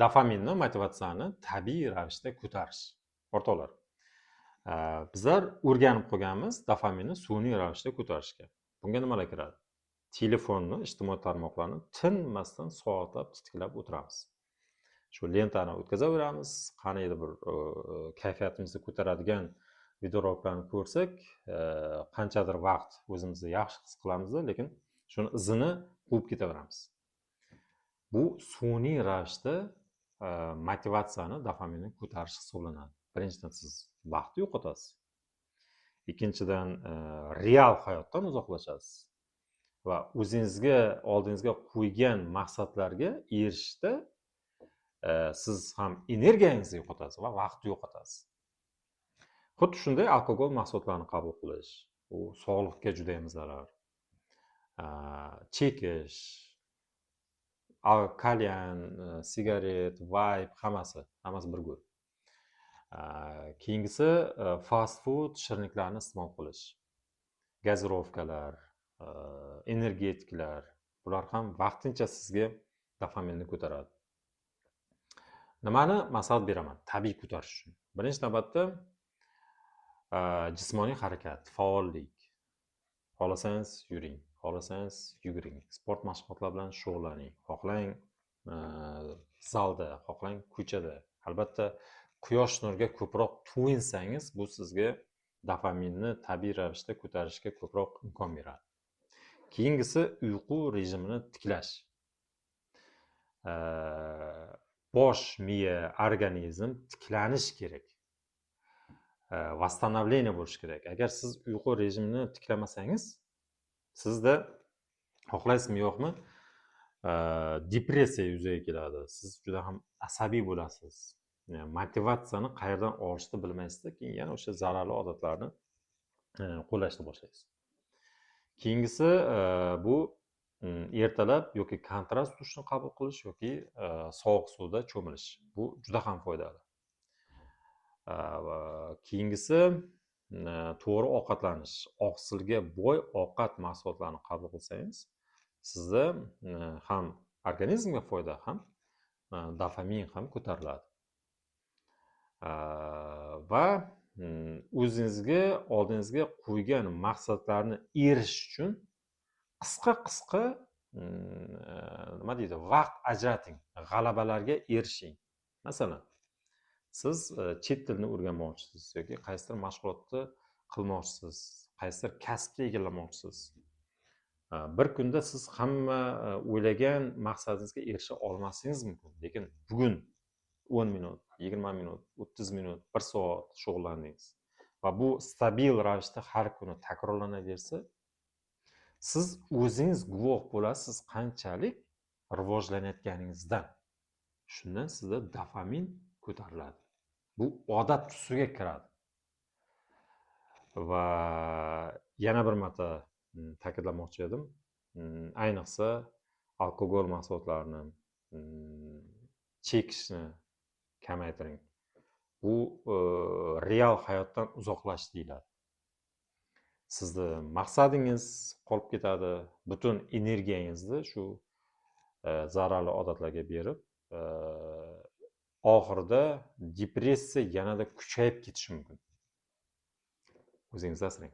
dopaminni, motivatsiyani tabiiy ravishda ko'tarish. O'rtoqlar, bizlar o'rganib qolganmiz dopaminni sun'iy ravishda ko'tarishga. Bunga nimalar kiradi? Telefonni, ijtimoiy tarmoqlarni tinmasdan soatlab titiklab o'tiramiz. Shu lentani o'tkazaveramiz, qaniydi bir kayfiyatimizni ko'taradigan videoroliklarni ko'rsak, qanchadir vaqt o'zimizni yaxshi his qilamiz, lekin shuni izini quvib ketaveramiz. Bu sun'iy ravishda motivatsiyani, dopaminni ko'tarish hisoblanadi. Birinchidan, siz vaqt yo'qotasiz. Ikkinchidan, real hayotdan uzoqlashasiz va o'zingizga oldingizga qo'ygan maqsadlarga erishishda siz ham energiyangizni yo'qotasiz va vaqtni yo'qotasiz. Xuddi shunday alkogol mahsulotlarini qabul qilish, u sog'liqqa juda ham zarar. Chekish, kalyan, sigaret, vape, hammasi bir go'r. Keyingisi fast food, shirinliklarni iste'mol qilish. Gazirovkalar, energetiklar, bular ham vaqtincha sizga dopaminni ko'taradi. Nimani maslahat beraman tabiiy ko'tarish uchun? Birinchi navbatda jismoniy harakat, faollik. Xohlasangiz yuring, xohlasangiz yuguring, sport mashg'ulotlari bilan shug'ullaning. Xohlang zalda, xohlang ko'chada. Albatta, quyosh nuriga ko'proq to'yinsangiz, bu sizga dopaminni tabiiy ravishda ko'tarishga ko'proq imkon beradi. Keyingisi uyqu rejimini tiklash. Bosh, miya, organizm tiklanish kerak. Восстановление bo'lish kerak. Agar siz uyqu rejimini tiklamasangiz, sizda xohlaysizmi yo'qmi, depressiya yuzaga keladi. Siz juda ham asabiy bo'lasiz. Motivatsiyani qayerdan olishni bilmaysiz, keyin yana o'sha zararli odatlarni qo'llashni boshlaysiz. Keyingisi bu ertalab yoki kontrast dushni qabul qilish yoki sovuq suvda cho'milish. Bu juda ham foydali. Keyingisi to'g'ri ovqatlanish. Oqsilga boy ovqat mahsulotlarini qabul qilsangiz, sizda ham organizmga foyda, ham dopamin ham ko'tariladi. Va o'zingizga oldingizga qo'ygan maqsadlarni erishish uchun qisqa nima deydi, vaqt ajrating, g'alabalarga erishing. Masalan, siz chet tilni o'rganmoqchisiz yoki qaysidir mashg'ulotni qilmoqchisiz, qaysidir kasbni egallamoqchisiz. Bir kunda siz hamma o'ylagan maqsadingizga erisha olmasingiz mumkin, lekin bugun 10 minut, 20 minut, 30 minut, 1 soat shug'ullandingiz va bu stabil ravishda har kuni takrorlanaversa, siz o'zingiz guvoh bo'lasiz qanchalik rivojlanayotganingizdan. Shundan sizda dopamin ko'tariladi. Bu odat tusiga kiradi. Va yana bir marta ta'kidlamoqchi edim. Ayniqsa alkogol mahsulotlarini chekishni kamaytiring. Bu real hayotdan uzoqlash deyiladi. Sizni maqsadingiz qolib ketadi, butun energiyangizni shu zararli odatlarga berib, oxirida depressiya yanada kuchayib ketishi mumkin. O'zingizni asrang.